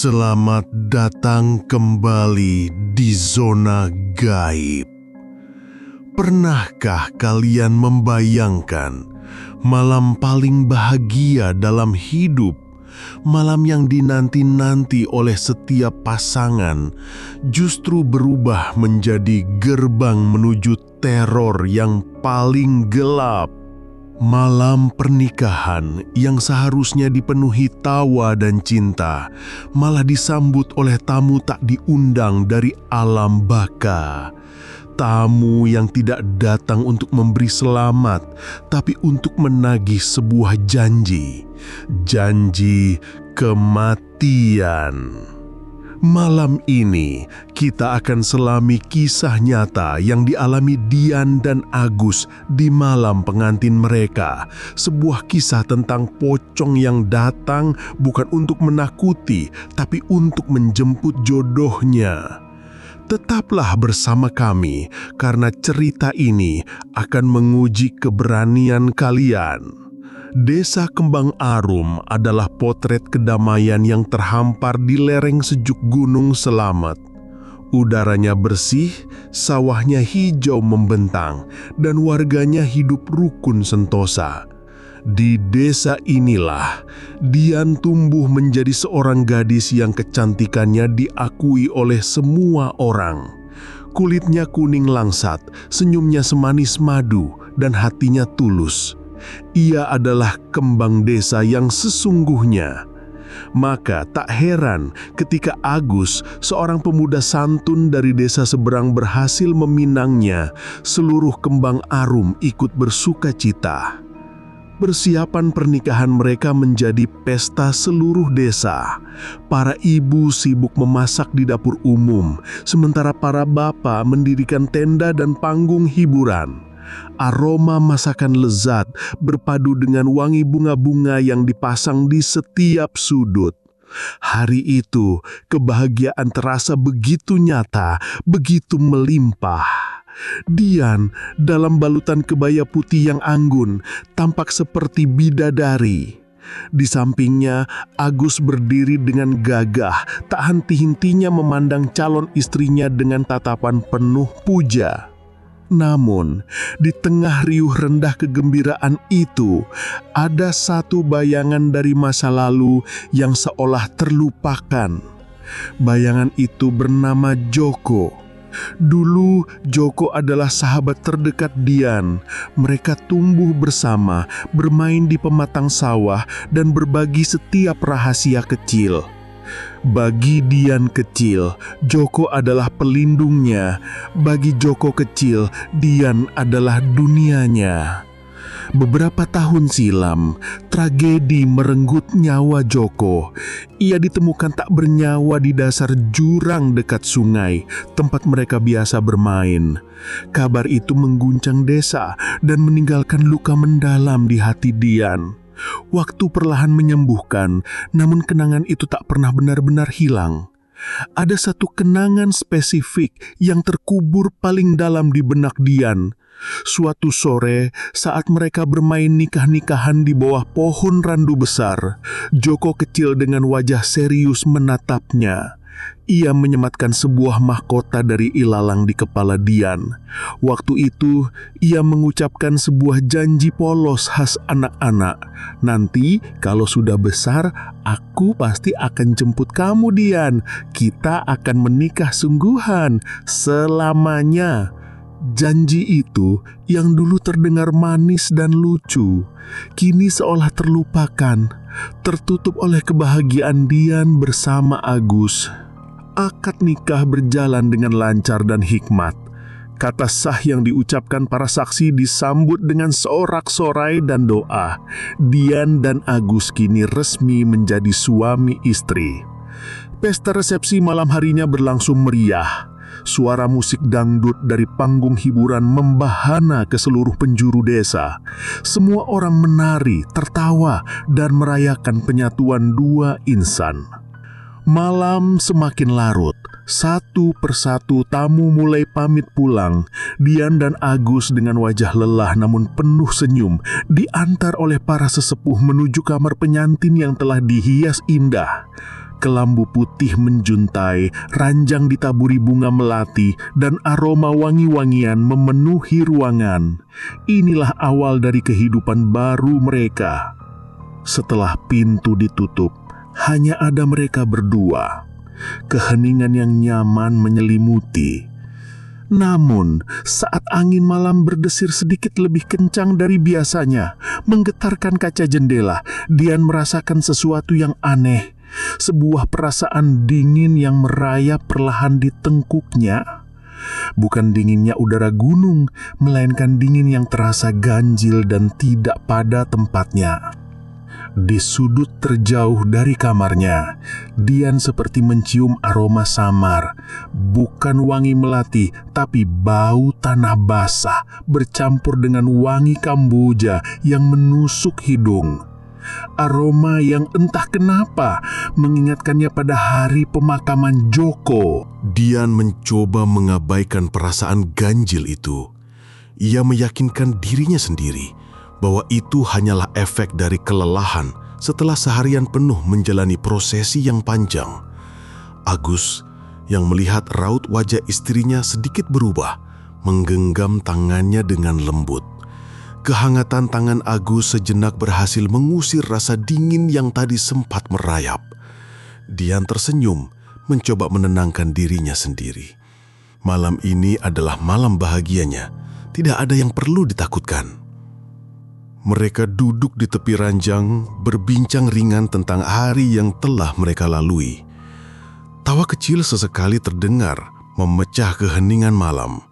Selamat datang kembali di zona gaib. Pernahkah kalian membayangkan malam paling bahagia dalam hidup, malam yang dinanti-nanti oleh setiap pasangan, justru berubah menjadi gerbang menuju teror yang paling gelap? Malam pernikahan yang seharusnya dipenuhi tawa dan cinta, malah disambut oleh tamu tak diundang dari alam baka. Tamu yang tidak datang untuk memberi selamat, tapi untuk menagih sebuah janji. Janji kematian. Malam ini kita akan selami kisah nyata yang dialami Dian dan Agus di malam pengantin mereka. Sebuah kisah tentang pocong yang datang bukan untuk menakuti, tapi untuk menjemput jodohnya. Tetaplah bersama kami karena cerita ini akan menguji keberanian kalian. Desa Kembang Arum adalah potret kedamaian yang terhampar di lereng sejuk Gunung Selamet. Udaranya bersih, sawahnya hijau membentang, dan warganya hidup rukun sentosa. Di desa inilah Dian tumbuh menjadi seorang gadis yang kecantikannya diakui oleh semua orang. Kulitnya kuning langsat, senyumnya semanis madu, dan hatinya tulus. Ia adalah kembang desa yang sesungguhnya. Maka tak heran ketika Agus, seorang pemuda santun dari desa seberang, berhasil meminangnya, seluruh Kembang Arum ikut bersuka cita. Persiapan pernikahan mereka menjadi pesta seluruh desa. Para ibu sibuk memasak di dapur umum, sementara para bapak mendirikan tenda dan panggung hiburan. Aroma masakan lezat berpadu dengan wangi bunga-bunga yang dipasang di setiap sudut. Hari itu, kebahagiaan terasa begitu nyata, begitu melimpah. Dian dalam balutan kebaya putih yang anggun, tampak seperti bidadari. Di sampingnya, Agus berdiri dengan gagah, tak henti-hentinya memandang calon istrinya dengan tatapan penuh puja. Namun, di tengah riuh rendah kegembiraan itu, ada satu bayangan dari masa lalu yang seolah terlupakan. Bayangan itu bernama Joko. Dulu, Joko adalah sahabat terdekat Dian. Mereka tumbuh bersama, bermain di pematang sawah, dan berbagi setiap rahasia kecil. Bagi Dian kecil, Joko adalah pelindungnya. Bagi Joko kecil, Dian adalah dunianya. Beberapa tahun silam, tragedi merenggut nyawa Joko. Ia ditemukan tak bernyawa di dasar jurang dekat sungai, tempat mereka biasa bermain. Kabar itu mengguncang desa dan meninggalkan luka mendalam di hati Dian. Waktu perlahan menyembuhkan, namun kenangan itu tak pernah benar-benar hilang. Ada satu kenangan spesifik yang terkubur paling dalam di benak Dian. Suatu sore, saat mereka bermain nikah-nikahan di bawah pohon randu besar, Joko kecil dengan wajah serius menatapnya. Ia menyematkan sebuah mahkota dari ilalang di kepala Dian. Waktu itu, ia mengucapkan sebuah janji polos khas anak-anak. Nanti, kalau sudah besar, aku pasti akan jemput kamu, Dian. Kita akan menikah sungguhan selamanya. Janji itu yang dulu terdengar manis dan lucu, kini seolah terlupakan, tertutup oleh kebahagiaan Dian bersama Agus. Akad nikah berjalan dengan lancar dan hikmat. Kata sah yang diucapkan para saksi disambut dengan sorak-sorai dan doa. Dian dan Agus kini resmi menjadi suami istri. Pesta resepsi malam harinya berlangsung meriah. Suara musik dangdut dari panggung hiburan membahana ke seluruh penjuru desa. Semua orang menari, tertawa, dan merayakan penyatuan dua insan. Malam semakin larut. Satu persatu tamu mulai pamit pulang. Dian dan Agus dengan wajah lelah namun penuh senyum diantar oleh para sesepuh menuju kamar pengantin yang telah dihias indah. kelambu putih menjuntai, ranjang ditaburi bunga melati, dan aroma wangi-wangian memenuhi ruangan. Inilah awal dari kehidupan baru mereka. Setelah pintu ditutup, hanya ada mereka berdua. Keheningan yang nyaman menyelimuti. Namun, saat angin malam berdesir sedikit lebih kencang dari biasanya, menggetarkan kaca jendela, Dian merasakan sesuatu yang aneh. Sebuah perasaan dingin yang merayap perlahan di tengkuknya. Bukan dinginnya udara gunung, melainkan dingin yang terasa ganjil dan tidak pada tempatnya. Di sudut terjauh dari kamarnya, Dian seperti mencium aroma samar. Bukan wangi melati, tapi bau tanah basah bercampur dengan wangi kamboja yang menusuk hidung. Aroma yang entah kenapa mengingatkannya pada hari pemakaman Joko. Dian mencoba mengabaikan perasaan ganjil itu. Ia meyakinkan dirinya sendiri bahwa itu hanyalah efek dari kelelahan setelah seharian penuh menjalani prosesi yang panjang. Agus, yang melihat raut wajah istrinya sedikit berubah, menggenggam tangannya dengan lembut. Kehangatan tangan Agus sejenak berhasil mengusir rasa dingin yang tadi sempat merayap. Dian tersenyum, mencoba menenangkan dirinya sendiri. Malam ini adalah malam bahagianya, tidak ada yang perlu ditakutkan. Mereka duduk di tepi ranjang, berbincang ringan tentang hari yang telah mereka lalui. Tawa kecil sesekali terdengar, memecah keheningan malam.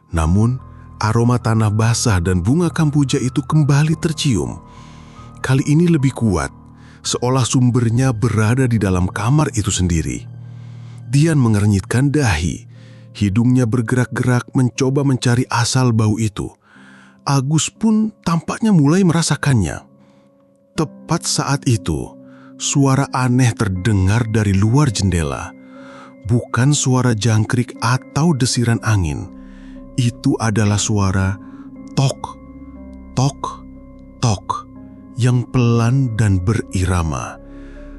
Namun, aroma tanah basah dan bunga kamboja itu kembali tercium. Kali ini lebih kuat, seolah sumbernya berada di dalam kamar itu sendiri. Dian mengernyitkan dahi, hidungnya bergerak-gerak mencoba mencari asal bau itu. Agus pun tampaknya mulai merasakannya. Tepat saat itu, suara aneh terdengar dari luar jendela. Bukan suara jangkrik atau desiran angin. Itu adalah suara tok, tok, tok yang pelan dan berirama.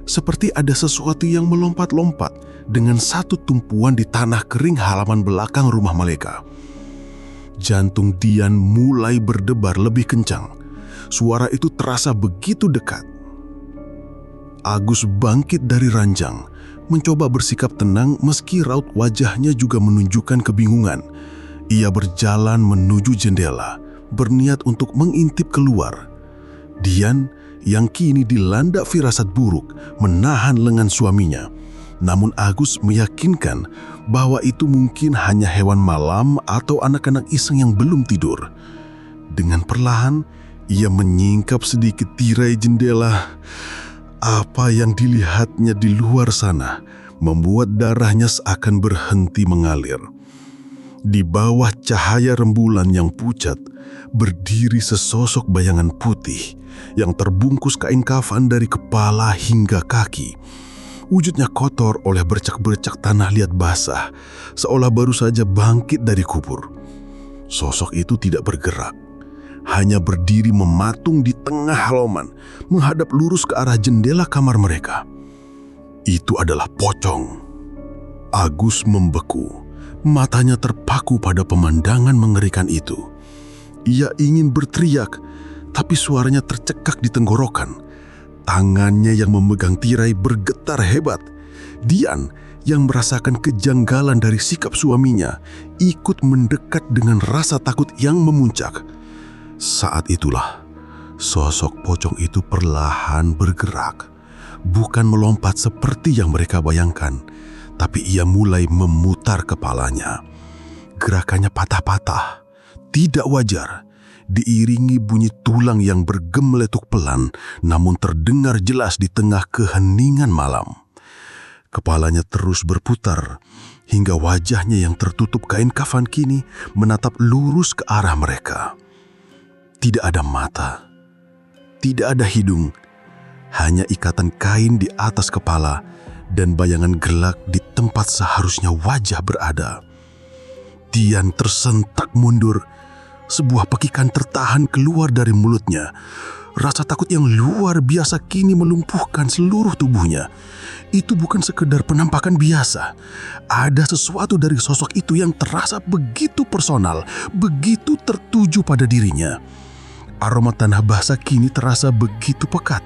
Seperti ada sesuatu yang melompat-lompat dengan satu tumpuan di tanah kering halaman belakang rumah mereka. Jantung Dian mulai berdebar lebih kencang. Suara itu terasa begitu dekat. Agus bangkit dari ranjang, mencoba bersikap tenang meski raut wajahnya juga menunjukkan kebingungan. Ia berjalan menuju jendela, berniat untuk mengintip keluar. Dian, yang kini dilanda firasat buruk, menahan lengan suaminya. Namun Agus meyakinkan bahwa itu mungkin hanya hewan malam atau anak-anak iseng yang belum tidur. Dengan perlahan, ia menyingkap sedikit tirai jendela. Apa yang dilihatnya di luar sana membuat darahnya seakan berhenti mengalir. Di bawah cahaya rembulan yang pucat, berdiri sesosok bayangan putih yang terbungkus kain kafan dari kepala hingga kaki. Wujudnya kotor oleh bercak-bercak tanah liat basah, seolah baru saja bangkit dari kubur. Sosok itu tidak bergerak, hanya berdiri mematung di tengah halaman, menghadap lurus ke arah jendela kamar mereka. Itu adalah pocong. Agus membeku, matanya terpaku pada pemandangan mengerikan itu. Ia ingin berteriak, tapi suaranya tercekak di tenggorokan. Tangannya yang memegang tirai bergetar hebat. Dian, yang merasakan kejanggalan dari sikap suaminya, ikut mendekat dengan rasa takut yang memuncak. Saat itulah, sosok pocong itu perlahan bergerak. Bukan melompat seperti yang mereka bayangkan, tapi ia mulai memutar kepalanya. Gerakannya patah-patah, tidak wajar. Diiringi bunyi tulang yang bergemeletuk pelan, namun terdengar jelas di tengah keheningan malam. Kepalanya terus berputar, hingga wajahnya yang tertutup kain kafan kini menatap lurus ke arah mereka. Tidak ada mata, tidak ada hidung, hanya ikatan kain di atas kepala dan bayangan gelak di tempat seharusnya wajah berada. Dian tersentak mundur. Sebuah pekikan tertahan keluar dari mulutnya. Rasa takut yang luar biasa kini melumpuhkan seluruh tubuhnya. Itu bukan sekedar penampakan biasa. Ada sesuatu dari sosok itu yang terasa begitu personal, begitu tertuju pada dirinya. Aroma tanah basah kini terasa begitu pekat,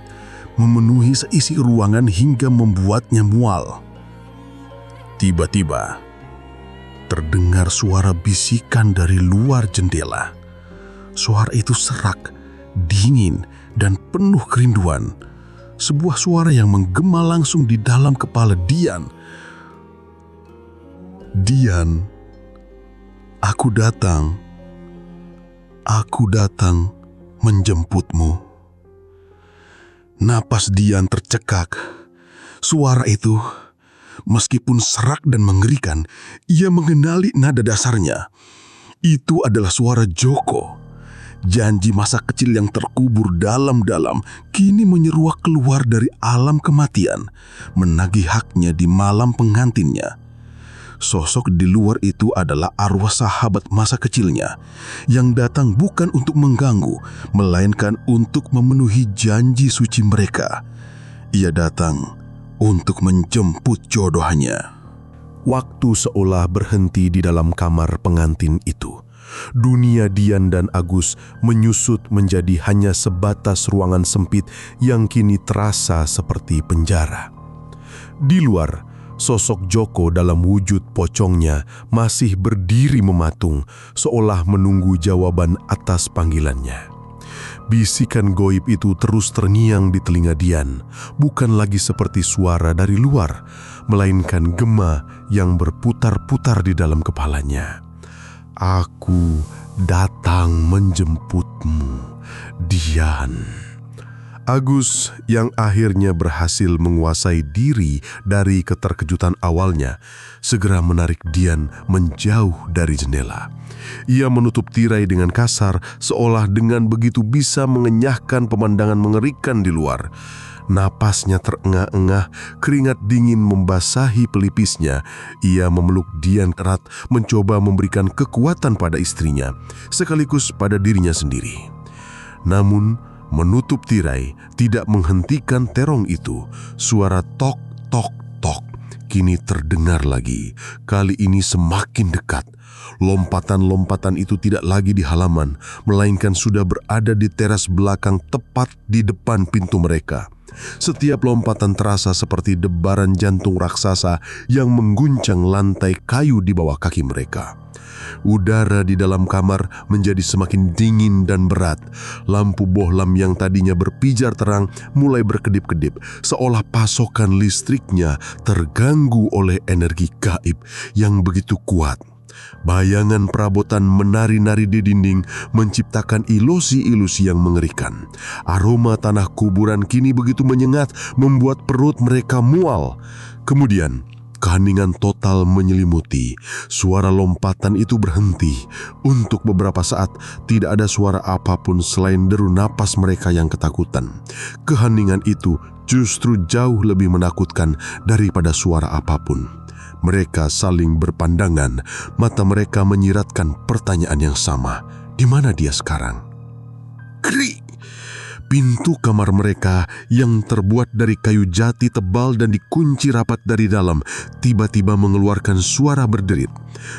memenuhi seisi ruangan hingga membuatnya mual. Tiba-tiba, terdengar suara bisikan dari luar jendela. Suara itu serak, dingin, dan penuh kerinduan. Sebuah suara yang menggema langsung di dalam kepala Dian. "Dian, aku datang menjemputmu." Napas Dian tercekak. Suara itu, meskipun serak dan mengerikan, ia mengenali nada dasarnya. Itu adalah suara Joko. Janji masa kecil yang terkubur dalam-dalam kini menyeruak keluar dari alam kematian, menagih haknya di malam pengantinnya. Sosok di luar itu adalah arwah sahabat masa kecilnya, yang datang bukan untuk mengganggu, melainkan untuk memenuhi janji suci mereka. Ia datang untuk menjemput jodohnya. Waktu seolah berhenti di dalam kamar pengantin itu. Dunia Dian dan Agus menyusut menjadi hanya sebatas ruangan sempit yang kini terasa seperti penjara. Di luar, sosok Joko dalam wujud pocongnya masih berdiri mematung, seolah menunggu jawaban atas panggilannya. Bisikan goib itu terus terngiang di telinga Dian, bukan lagi seperti suara dari luar, melainkan gema yang berputar-putar di dalam kepalanya. "Aku datang menjemputmu, Dian." Agus yang akhirnya berhasil menguasai diri dari keterkejutan awalnya, segera menarik Dian menjauh dari jendela. Ia menutup tirai dengan kasar, seolah dengan begitu bisa mengenyahkan pemandangan mengerikan di luar. Napasnya terengah-engah, keringat dingin membasahi pelipisnya. Ia memeluk Dian erat, mencoba memberikan kekuatan pada istrinya, sekaligus pada dirinya sendiri. Namun, menutup tirai tidak menghentikan terong itu. Suara tok, tok, tok kini terdengar lagi, kali ini semakin dekat. Lompatan-lompatan itu tidak lagi di halaman, melainkan sudah berada di teras belakang tepat di depan pintu mereka. Setiap lompatan terasa seperti debaran jantung raksasa yang mengguncang lantai kayu di bawah kaki mereka. Udara di dalam kamar menjadi semakin dingin dan berat. Lampu bohlam yang tadinya berpijar terang mulai berkedip-kedip, seolah pasokan listriknya terganggu oleh energi gaib yang begitu kuat. Bayangan perabotan menari-nari di dinding menciptakan ilusi-ilusi yang mengerikan. Aroma tanah kuburan kini begitu menyengat, membuat perut mereka mual. Kemudian, keheningan total menyelimuti. Suara lompatan itu berhenti. Untuk beberapa saat, tidak ada suara apapun selain deru napas mereka yang ketakutan. Keheningan itu justru jauh lebih menakutkan daripada suara apapun. Mereka saling berpandangan, mata mereka menyiratkan pertanyaan yang sama. Di mana dia sekarang? Krik! Pintu kamar mereka yang terbuat dari kayu jati tebal dan dikunci rapat dari dalam tiba-tiba mengeluarkan suara berderit.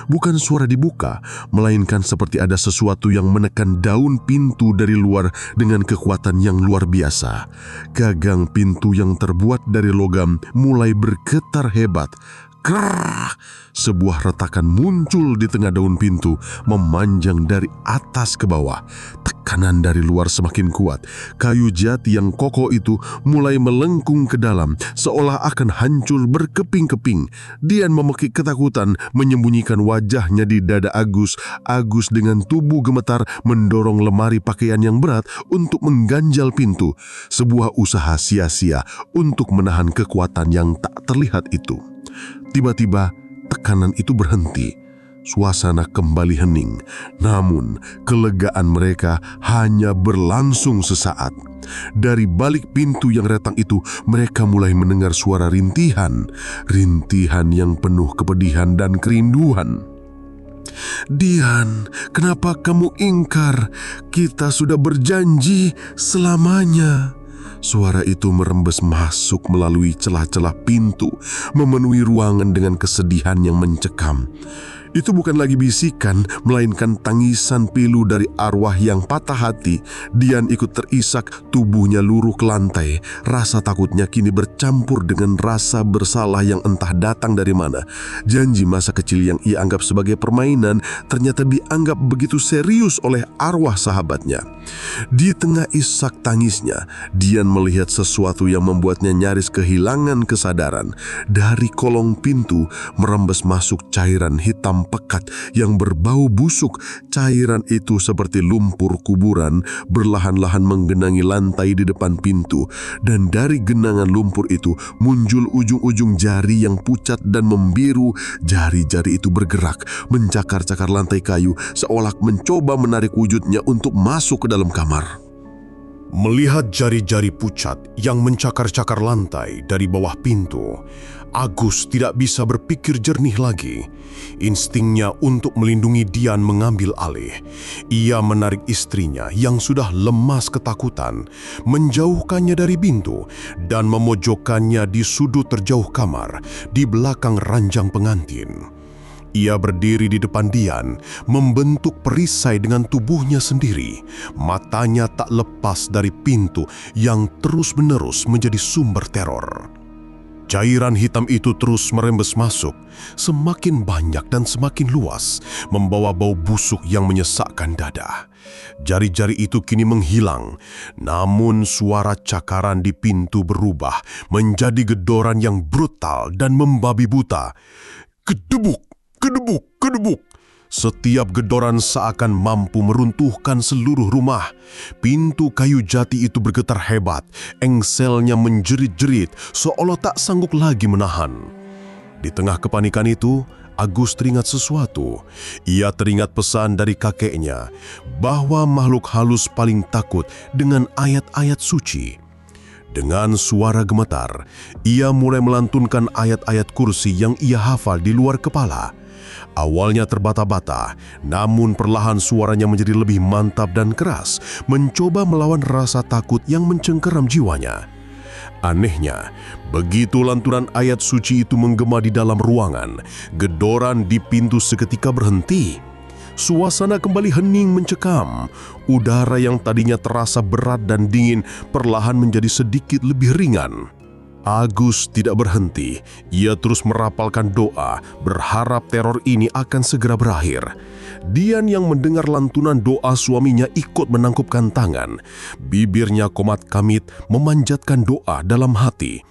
Bukan suara dibuka, melainkan seperti ada sesuatu yang menekan daun pintu dari luar dengan kekuatan yang luar biasa. Gagang pintu yang terbuat dari logam mulai bergetar hebat. Krrrr! Sebuah retakan muncul di tengah daun pintu, memanjang dari atas ke bawah. Tekanan dari luar semakin kuat. Kayu jati yang kokoh itu mulai melengkung ke dalam, seolah akan hancur berkeping-keping. Dian memekik ketakutan, menyembunyikan wajahnya di dada Agus. Agus dengan tubuh gemetar mendorong lemari pakaian yang berat untuk mengganjal pintu. Sebuah usaha sia-sia untuk menahan kekuatan yang tak terlihat itu. Tiba-tiba, tekanan itu berhenti. Suasana kembali hening, namun kelegaan mereka hanya berlangsung sesaat. Dari balik pintu yang retak itu, mereka mulai mendengar suara rintihan yang penuh kepedihan dan kerinduan. "Dian, kenapa kamu ingkar? Kita sudah berjanji selamanya." Suara itu merembes masuk melalui celah-celah pintu, memenuhi ruangan dengan kesedihan yang mencekam. Itu bukan lagi bisikan, melainkan tangisan pilu dari arwah yang patah hati. Dian ikut terisak, tubuhnya luruh ke lantai. Rasa takutnya kini bercampur dengan rasa bersalah yang entah datang dari mana. Janji masa kecil yang ia anggap sebagai permainan ternyata dianggap begitu serius oleh arwah sahabatnya. Di tengah isak tangisnya, Dian melihat sesuatu yang membuatnya nyaris kehilangan kesadaran. Dari kolong pintu merembes masuk cairan hitam pekat yang berbau busuk. Cairan itu seperti lumpur kuburan berlahan-lahan menggenangi lantai di depan pintu, dan dari genangan lumpur itu muncul ujung-ujung jari yang pucat dan membiru. Jari-jari itu bergerak, mencakar-cakar lantai kayu seolah mencoba menarik wujudnya untuk masuk ke dalam kamar. Melihat jari-jari pucat yang mencakar-cakar lantai dari bawah pintu, Agus tidak bisa berpikir jernih lagi. Instingnya untuk melindungi Dian mengambil alih. Ia menarik istrinya yang sudah lemas ketakutan, menjauhkannya dari pintu dan memojokkannya di sudut terjauh kamar di belakang ranjang pengantin. Ia berdiri di depan Dian, membentuk perisai dengan tubuhnya sendiri. Matanya tak lepas dari pintu yang terus-menerus menjadi sumber teror. Cairan hitam itu terus merembes masuk, semakin banyak dan semakin luas, membawa bau busuk yang menyesakkan dada. Jari-jari itu kini menghilang, namun suara cakaran di pintu berubah menjadi gedoran yang brutal dan membabi buta. Kedebuk! Kedebuk, kedebuk. Setiap gedoran seakan mampu meruntuhkan seluruh rumah. Pintu kayu jati itu bergetar hebat, engselnya menjerit-jerit seolah tak sanggup lagi menahan. Di tengah kepanikan itu, Agus teringat sesuatu. Ia teringat pesan dari kakeknya bahwa makhluk halus paling takut dengan ayat-ayat suci. Dengan suara gemetar, ia mulai melantunkan ayat-ayat kursi yang ia hafal di luar kepala. Awalnya terbata-bata, namun perlahan suaranya menjadi lebih mantap dan keras, mencoba melawan rasa takut yang mencengkeram jiwanya. Anehnya, begitu lantunan ayat suci itu menggema di dalam ruangan, gedoran di pintu seketika berhenti. Suasana kembali hening mencekam. Udara yang tadinya terasa berat dan dingin perlahan menjadi sedikit lebih ringan. Agus tidak berhenti. Ia terus merapalkan doa, berharap teror ini akan segera berakhir. Dian yang mendengar lantunan doa suaminya ikut menangkupkan tangan. Bibirnya komat kamit memanjatkan doa dalam hati.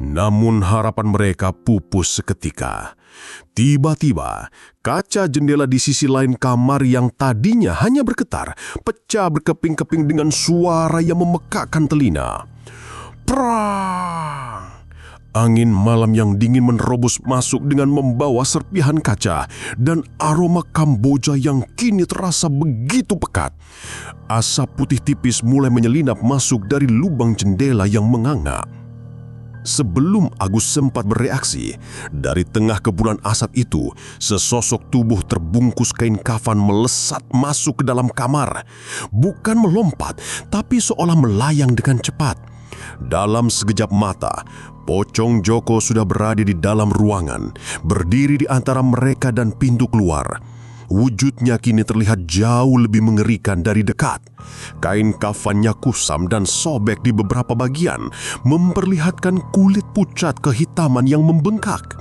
Namun harapan mereka pupus seketika. Tiba-tiba, kaca jendela di sisi lain kamar yang tadinya hanya bergetar, pecah berkeping-keping dengan suara yang memekakkan telinga. Prang! Angin malam yang dingin menerobos masuk dengan membawa serpihan kaca dan aroma Kamboja yang kini terasa begitu pekat. Asap putih tipis mulai menyelinap masuk dari lubang jendela yang menganga. Sebelum Agus sempat bereaksi, dari tengah kepulan asap itu, sesosok tubuh terbungkus kain kafan melesat masuk ke dalam kamar. Bukan melompat, tapi seolah melayang dengan cepat. Dalam sekejap mata, Pocong Joko sudah berada di dalam ruangan, berdiri di antara mereka dan pintu keluar. Wujudnya kini terlihat jauh lebih mengerikan dari dekat. Kain kafannya kusam dan sobek di beberapa bagian, memperlihatkan kulit pucat kehitaman yang membengkak.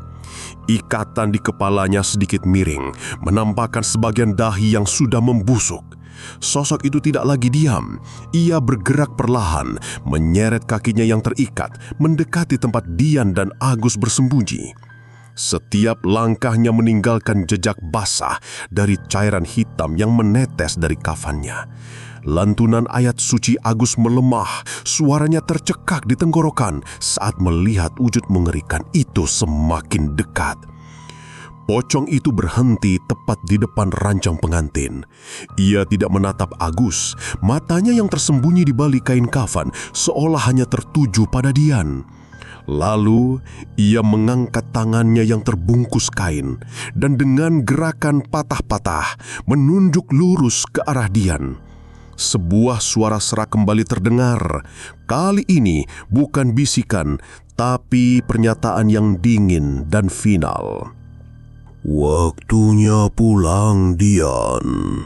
Ikatan di kepalanya sedikit miring, menampakkan sebagian dahi yang sudah membusuk. Sosok itu tidak lagi diam. Ia bergerak perlahan, menyeret kakinya yang terikat, mendekati tempat Dian dan Agus bersembunyi. Setiap langkahnya meninggalkan jejak basah dari cairan hitam yang menetes dari kafannya. Lantunan ayat suci Agus melemah, suaranya tercekak di tenggorokan saat melihat wujud mengerikan itu semakin dekat. Pocong itu berhenti tepat di depan ranjang pengantin. Ia tidak menatap Agus, matanya yang tersembunyi di balik kain kafan seolah hanya tertuju pada Dian. Lalu ia mengangkat tangannya yang terbungkus kain dan dengan gerakan patah-patah menunjuk lurus ke arah Dian. Sebuah suara serak kembali terdengar. Kali ini bukan bisikan, tapi pernyataan yang dingin dan final. "Waktunya pulang, Dian.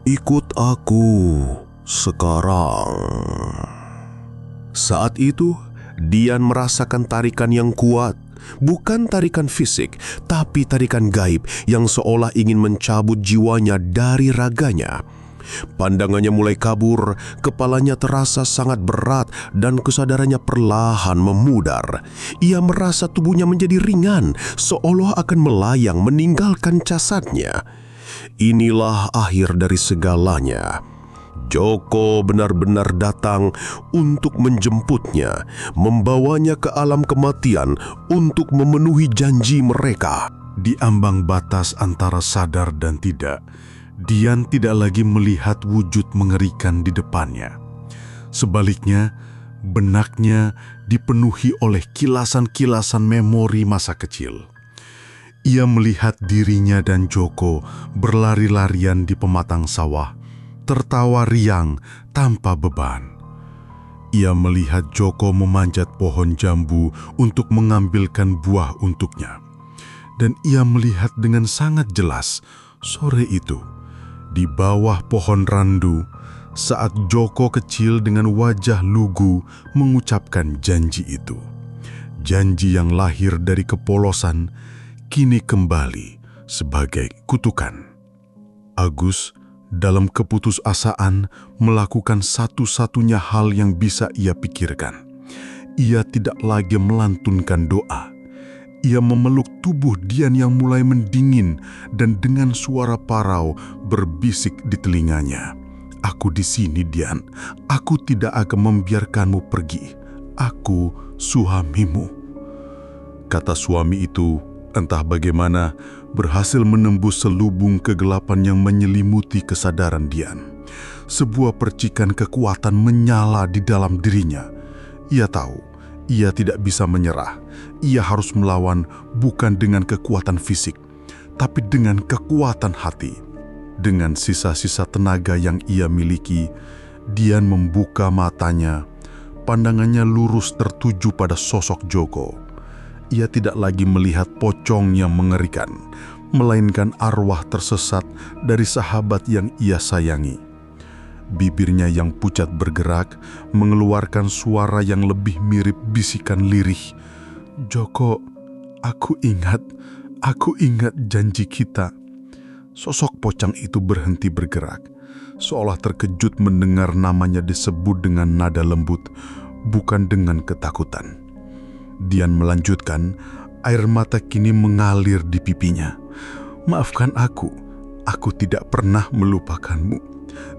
Ikut aku sekarang." Saat itu, Dian merasakan tarikan yang kuat. Bukan tarikan fisik, tapi tarikan gaib yang seolah ingin mencabut jiwanya dari raganya. Pandangannya mulai kabur, kepalanya terasa sangat berat dan kesadarannya perlahan memudar. Ia merasa tubuhnya menjadi ringan, seolah akan melayang meninggalkan jasadnya. Inilah akhir dari segalanya. Joko benar-benar datang untuk menjemputnya, membawanya ke alam kematian untuk memenuhi janji mereka. Di ambang batas antara sadar dan tidak, Dian tidak lagi melihat wujud mengerikan di depannya. Sebaliknya, benaknya dipenuhi oleh kilasan-kilasan memori masa kecil. Ia melihat dirinya dan Joko berlari-larian di pematang sawah, tertawa riang tanpa beban. Ia melihat Joko memanjat pohon jambu untuk mengambilkan buah untuknya. Dan ia melihat dengan sangat jelas sore itu, di bawah pohon randu, saat Joko kecil dengan wajah lugu mengucapkan janji itu. Janji yang lahir dari kepolosan, kini kembali sebagai kutukan. Agus dalam keputusasaan melakukan satu-satunya hal yang bisa ia pikirkan. Ia tidak lagi melantunkan doa. Ia memeluk tubuh Dian yang mulai mendingin dan dengan suara parau berbisik di telinganya. "Aku di sini, Dian. Aku tidak akan membiarkanmu pergi. Aku suamimu." Kata suami itu, entah bagaimana, berhasil menembus selubung kegelapan yang menyelimuti kesadaran Dian. Sebuah percikan kekuatan menyala di dalam dirinya. Ia tahu, ia tidak bisa menyerah. Ia harus melawan bukan dengan kekuatan fisik, tapi dengan kekuatan hati. Dengan sisa-sisa tenaga yang ia miliki, Dian membuka matanya. Pandangannya lurus tertuju pada sosok Joko. Ia tidak lagi melihat pocong yang mengerikan, melainkan arwah tersesat dari sahabat yang ia sayangi. Bibirnya yang pucat bergerak, mengeluarkan suara yang lebih mirip bisikan lirih. "Joko, aku ingat janji kita." Sosok pocong itu berhenti bergerak, seolah terkejut mendengar namanya disebut dengan nada lembut, bukan dengan ketakutan. Dian melanjutkan, air mata kini mengalir di pipinya. "Maafkan aku tidak pernah melupakanmu.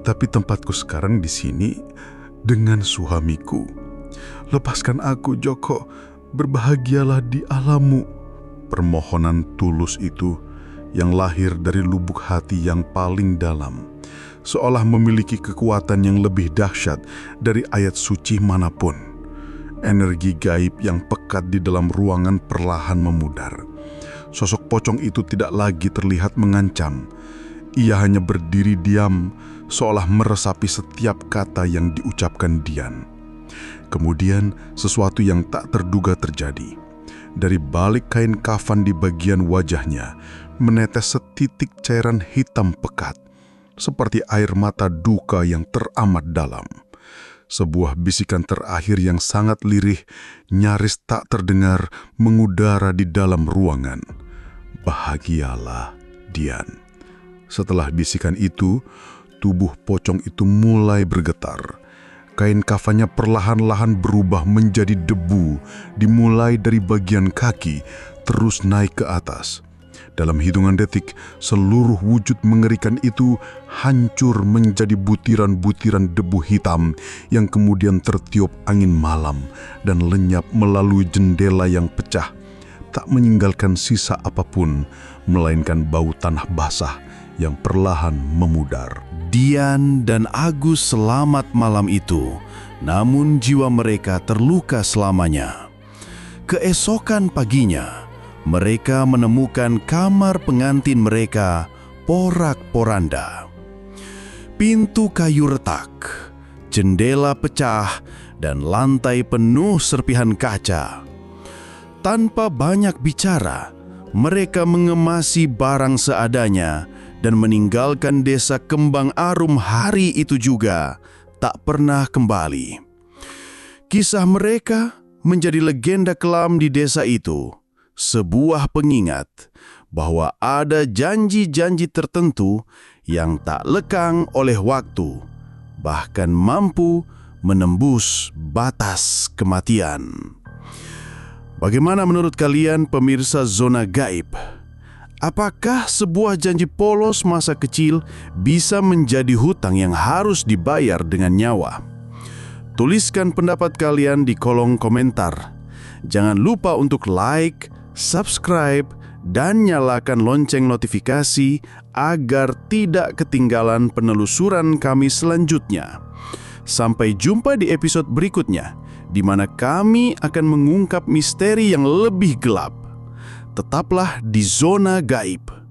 Tapi tempatku sekarang di sini dengan suamiku. Lepaskan aku, Joko. Berbahagialah di alammu." Permohonan tulus itu yang lahir dari lubuk hati yang paling dalam, seolah memiliki kekuatan yang lebih dahsyat dari ayat suci manapun. Energi gaib yang pekat di dalam ruangan perlahan memudar. Sosok pocong itu tidak lagi terlihat mengancam. Ia hanya berdiri diam, seolah meresapi setiap kata yang diucapkan Dian. Kemudian sesuatu yang tak terduga terjadi. Dari balik kain kafan di bagian wajahnya, menetes setitik cairan hitam pekat, seperti air mata duka yang teramat dalam. Sebuah bisikan terakhir yang sangat lirih, nyaris tak terdengar, mengudara di dalam ruangan. "Bahagialah, Dian." Setelah bisikan itu, tubuh pocong itu mulai bergetar. Kain kafannya perlahan-lahan berubah menjadi debu, dimulai dari bagian kaki, terus naik ke atas. Dalam hitungan detik, seluruh wujud mengerikan itu hancur menjadi butiran-butiran debu hitam yang kemudian tertiup angin malam dan lenyap melalui jendela yang pecah, tak meninggalkan sisa apapun, melainkan bau tanah basah yang perlahan memudar. Dian dan Agus selamat malam itu, namun jiwa mereka terluka selamanya. Keesokan paginya, mereka menemukan kamar pengantin mereka porak-poranda. Pintu kayu retak, jendela pecah, dan lantai penuh serpihan kaca. Tanpa banyak bicara, mereka mengemasi barang seadanya dan meninggalkan desa Kembang Arum hari itu juga tak pernah kembali. Kisah mereka menjadi legenda kelam di desa itu, sebuah pengingat bahwa ada janji-janji tertentu yang tak lekang oleh waktu, bahkan mampu menembus batas kematian. Bagaimana menurut kalian pemirsa Zona Gaib? Apakah sebuah janji polos masa kecil bisa menjadi hutang yang harus dibayar dengan nyawa? Tuliskan pendapat kalian di kolom komentar. Jangan lupa untuk like, subscribe, dan nyalakan lonceng notifikasi agar tidak ketinggalan penelusuran kami selanjutnya. Sampai jumpa di episode berikutnya, di mana kami akan mengungkap misteri yang lebih gelap. Tetaplah di Zona Gaib.